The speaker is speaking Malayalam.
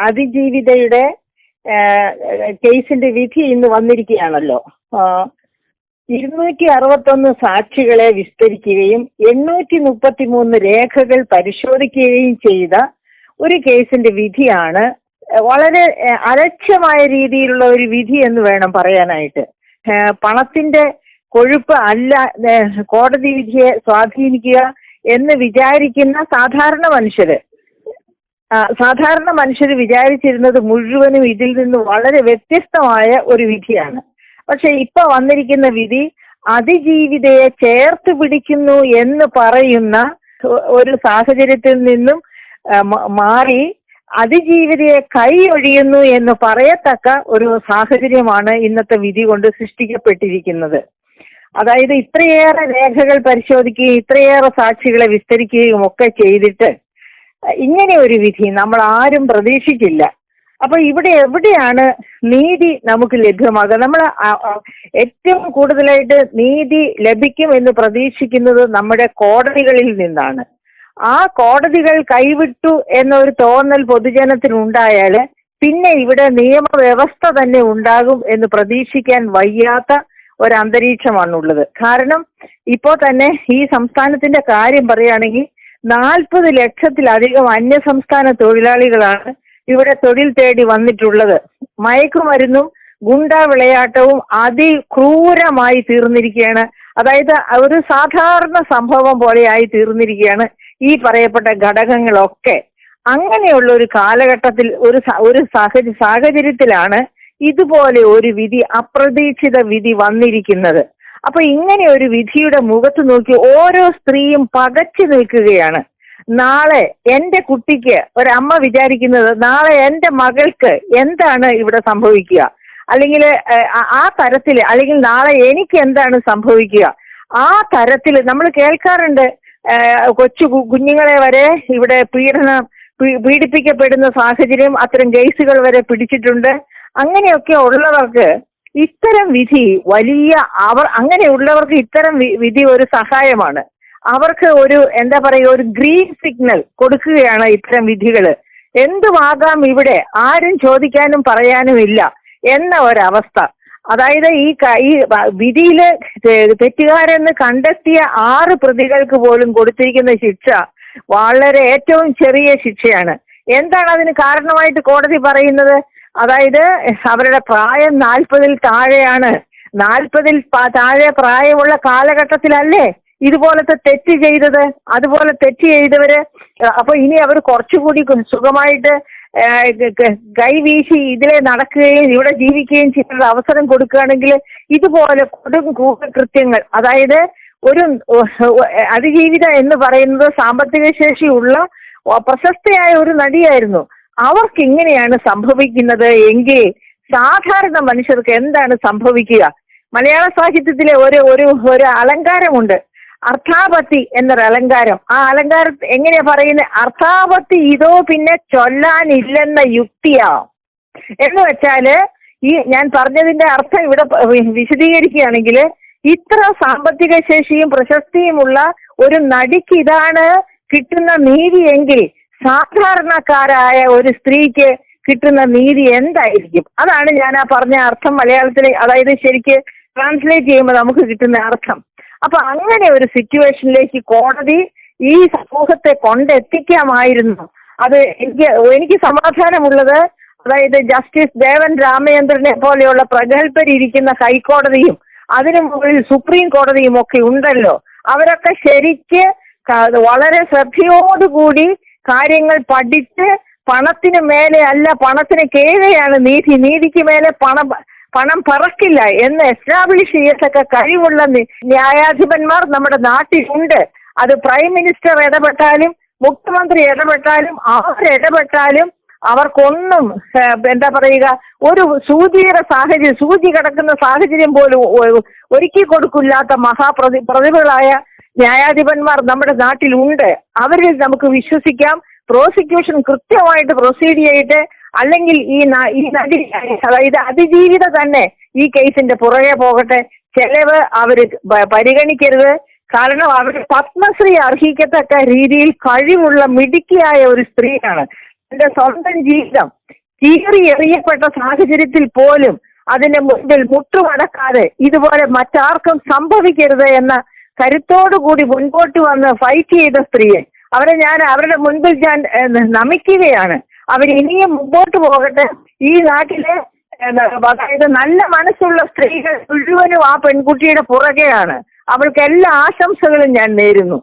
അതിജീവിതയുടെ കേസിന്റെ വിധി ഇന്ന് വന്നിരിക്കുകയാണല്ലോ. 261 സാക്ഷികളെ വിസ്തരിക്കുകയും 833 രേഖകൾ പരിശോധിക്കുകയും ചെയ്ത ഒരു കേസിന്റെ വിധിയാണ്. വളരെ അലക്ഷ്യമായ രീതിയിലുള്ള ഒരു വിധി എന്ന് വേണം പറയാനായിട്ട്. പണത്തിന്റെ കൊഴുപ്പ് അല്ല കോടതി വിധിയെ സ്വാധീനിക്കുക എന്ന് വിചാരിക്കുന്ന സാധാരണ മനുഷ്യര് വിചാരിച്ചിരുന്നത് മുഴുവനും ഇതിൽ നിന്ന് വളരെ വ്യത്യസ്തമായ ഒരു വിധിയാണ്. പക്ഷെ ഇപ്പൊ വന്നിരിക്കുന്ന വിധി അതിജീവിതയെ ചേർത്ത് പിടിക്കുന്നു എന്ന് പറയുന്ന ഒരു സാഹചര്യത്തിൽ നിന്നും മാറി അതിജീവിതയെ കൈയൊഴിയുന്നു എന്ന് പറയത്തക്ക ഒരു സാഹചര്യമാണ് ഇന്നത്തെ വിധി കൊണ്ട് സൃഷ്ടിക്കപ്പെട്ടിരിക്കുന്നത്. അതായത് ഇത്രയേറെ രേഖകൾ പരിശോധിക്കുകയും ഇത്രയേറെ സാക്ഷികളെ വിസ്തരിക്കുകയും ഒക്കെ ചെയ്തിട്ട് ഇങ്ങനെ ഒരു വിധി നമ്മൾ ആരും പ്രതീക്ഷിച്ചില്ല. അപ്പൊ ഇവിടെ എവിടെയാണ് നീതി നമുക്ക് ലഭ്യമാകുക? നമ്മൾ ഏറ്റവും കൂടുതലായിട്ട് നീതി ലഭിക്കും എന്ന് പ്രതീക്ഷിക്കുന്നത് നമ്മുടെ കോടതികളിൽ നിന്നാണ്. ആ കോടതികൾ കൈവിട്ടു എന്നൊരു തോന്നൽ പൊതുജനത്തിനുണ്ടായാല് പിന്നെ ഇവിടെ നിയമവ്യവസ്ഥ തന്നെ ഉണ്ടാകും എന്ന് പ്രതീക്ഷിക്കാൻ വയ്യാത്ത ഒരന്തരീക്ഷമാണുള്ളത്. കാരണം ഇപ്പോൾ തന്നെ ഈ സംസ്ഥാനത്തിന്റെ കാര്യം പറയുകയാണെങ്കിൽ 40 ലക്ഷത്തിലധികം അന്യസംസ്ഥാന തൊഴിലാളികളാണ് ഇവിടെ തൊഴിൽ തേടി വന്നിട്ടുള്ളത്. മയക്കുമരുന്നും ഗുണ്ടാ വിളയാട്ടവും അതിക്രൂരമായി തീർന്നിരിക്കുകയാണ്. അതായത് ഒരു സാധാരണ സംഭവം പോലെയായി തീർന്നിരിക്കുകയാണ് ഈ പറയപ്പെട്ട ഘടകങ്ങളൊക്കെ. അങ്ങനെയുള്ള ഒരു കാലഘട്ടത്തിൽ ഒരു സാഹചര്യത്തിലാണ് ഇതുപോലെ ഒരു വിധി, അപ്രതീക്ഷിത വിധി വന്നിരിക്കുന്നത്. അപ്പൊ ഇങ്ങനെ ഒരു വിധിയുടെ മുഖത്ത് നോക്കി ഓരോ സ്ത്രീയും പകച്ചു നിൽക്കുകയാണ്. നാളെ എന്റെ കുട്ടിക്ക് ഒരമ്മ വിചാരിക്കുന്നത് നാളെ എന്റെ മകൾക്ക് എന്താണ് ഇവിടെ സംഭവിക്കുക, അല്ലെങ്കിൽ ആ തരത്തിൽ, അല്ലെങ്കിൽ നാളെ എനിക്ക് എന്താണ് സംഭവിക്കുക, ആ തരത്തിൽ നമ്മൾ കേൾക്കാറുണ്ട്. കുഞ്ഞുങ്ങളെ വരെ ഇവിടെ പീഡിപ്പിക്കപ്പെടുന്ന സാഹചര്യം, അത്തരം കേസുകൾ വരെ പിടിച്ചിട്ടുണ്ട്. അങ്ങനെയൊക്കെ ഉള്ളവർക്ക് ഇത്തരം വിധി അങ്ങനെയുള്ളവർക്ക് ഇത്തരം വിധി ഒരു സഹായമാണ്. അവർക്ക് ഒരു ഗ്രീൻ സിഗ്നൽ കൊടുക്കുകയാണ് ഇത്തരം വിധികള്. എന്തുമാകാം ഇവിടെ, ആരും ചോദിക്കാനും പറയാനും ഇല്ല എന്ന ഒരവസ്ഥ. അതായത് ഈ വിധിയില് തെറ്റുകാരെന്ന് കണ്ടെത്തിയ 6 പ്രതികൾക്ക് പോലും കൊടുത്തിരിക്കുന്ന ശിക്ഷ വളരെ ഏറ്റവും ചെറിയ ശിക്ഷയാണ്. എന്താണ് അതിന് കാരണമായിട്ട് കോടതി പറയുന്നത്? അതായത് അവരുടെ പ്രായം 40-ൽ താഴെയാണ്. 40-ൽ താഴെ പ്രായമുള്ള കാലഘട്ടത്തിലല്ലേ ഇതുപോലത്തെ തെറ്റ് ചെയ്തത്? അതുപോലെ തെറ്റ് ചെയ്തവര് അപ്പൊ ഇനി അവർ കുറച്ചുകൂടി സുഖമായിട്ട് കൈവീശി ഇതിലെ നടക്കുകയും ഇവിടെ ജീവിക്കുകയും ചെയ്യുന്ന അവസരം കൊടുക്കുകയാണെങ്കിൽ ഇതുപോലെ കൃത്യങ്ങൾ, അതായത് ഒരു അതിജീവിത എന്ന് പറയുന്നത് സാമ്പത്തിക ശേഷിയുള്ള പ്രശസ്തയായ ഒരു നടിയായിരുന്നു. അവർക്ക് ഇങ്ങനെയാണ് സംഭവിക്കുന്നത് എങ്കിൽ സാധാരണ മനുഷ്യർക്ക് എന്താണ് സംഭവിക്കുക? മലയാള സാഹിത്യത്തിലെ ഒരു അലങ്കാരമുണ്ട്, അർത്ഥാപത്തി എന്നൊരു അലങ്കാരം. ആ അലങ്കാരം എങ്ങനെയാ പറയുന്നത്? അർത്ഥാപത്തി ഇതോ പിന്നെ ചൊല്ലാനില്ലെന്ന യുക്തിയാ. എന്ന് വെച്ചാല് ഈ ഞാൻ പറഞ്ഞതിന്റെ അർത്ഥം ഇവിടെ വിശദീകരിക്കുകയാണെങ്കിൽ, ഇത്ര സാമ്പത്തിക ശേഷിയും പ്രശസ്തിയുമുള്ള ഒരു നടിക്ക് ഇതാണ് കിട്ടുന്ന നീതിയെങ്കിൽ സാധാരണക്കാരായ ഒരു സ്ത്രീക്ക് കിട്ടുന്ന നീതി എന്തായിരിക്കും? അതാണ് ഞാൻ ആ പറഞ്ഞ അർത്ഥം മലയാളത്തിൽ, അതായത് ശരിക്ക് ട്രാൻസ്ലേറ്റ് ചെയ്യുമ്പോൾ നമുക്ക് കിട്ടുന്ന അർത്ഥം. അപ്പൊ അങ്ങനെ ഒരു സിറ്റുവേഷനിലേക്ക് കോടതി ഈ സമൂഹത്തെ കൊണ്ടെത്തിക്കാമായിരുന്നു. അത് എനിക്ക് സമാധാനമുള്ളത്, അതായത് ജസ്റ്റിസ് ദേവൻ രാമചന്ദ്രനെ പോലെയുള്ള പ്രഗത്ഭരിയ്ക്കുന്ന ഹൈക്കോടതിയും അതിനു മുകളിൽ സുപ്രീം കോടതിയും ഒക്കെ ഉണ്ടല്ലോ. അവരൊക്കെ ശരിക്ക് വളരെ ശ്രദ്ധയോടുകൂടി കാര്യങ്ങൾ പഠിച്ച് പണത്തിന് മേലെ അല്ല, പണത്തിന് കീഴെയാണ് നീതി, നീതിക്ക് മേലെ പണം പറക്കില്ല എന്ന് എസ്റ്റാബ്ലിഷ് ചെയ്യത്തക്ക കഴിവുള്ള ന്യായാധിപന്മാർ നമ്മുടെ നാട്ടിലുണ്ട്. അത് പ്രൈം മിനിസ്റ്റർ ഇടപെട്ടാലും മുഖ്യമന്ത്രി ഇടപെട്ടാലും ആരിടപെട്ടാലും അവർക്കൊന്നും ഒരു സൂചി കിടക്കുന്ന സാഹചര്യം പോലും ഒരുക്കി കൊടുക്കില്ലാത്ത പ്രതിഭകളായ ന്യായാധിപന്മാർ നമ്മുടെ നാട്ടിലുണ്ട്. അവരിൽ നമുക്ക് വിശ്വസിക്കാം. പ്രോസിക്യൂഷൻ കൃത്യമായിട്ട് പ്രൊസീഡ് ചെയ്തിട്ട്, അല്ലെങ്കിൽ ഈ നടി, അതായത് അതിജീവിത തന്നെ ഈ കേസിന്റെ പുറകെ പോകട്ടെ. ചെലവ് അവര് പരിഗണിക്കരുത്. കാരണം അവർ പത്മശ്രീ അർഹിക്കത്തക്ക രീതിയിൽ കഴിവുള്ള മിടുക്കിയായ ഒരു സ്ത്രീയാണ്. എന്റെ സ്വന്തം ജീവിതം കീറി എറിയപ്പെട്ട സാഹചര്യത്തിൽ പോലും അതിന്റെ മുൻപിൽ മുട്ടുമടക്കാതെ ഇതുപോലെ മറ്റാർക്കും സംഭവിക്കരുത് എന്ന കരുത്തോടുകൂടി മുൻപോട്ട് വന്ന് ഫൈറ്റ് ചെയ്ത സ്ത്രീയെ ഞാൻ അവരുടെ മുൻപിൽ ഞാൻ നമിക്കുകയാണ്. അവരിനിയും മുമ്പോട്ട് പോകട്ടെ. ഈ നാട്ടിലെ അതായത് നല്ല മനസ്സുള്ള സ്ത്രീകൾ മുഴുവനും ആ പെൺകുട്ടിയുടെ പുറകെയാണ്. അവൾക്ക് എല്ലാ ആശംസകളും ഞാൻ നേരുന്നു.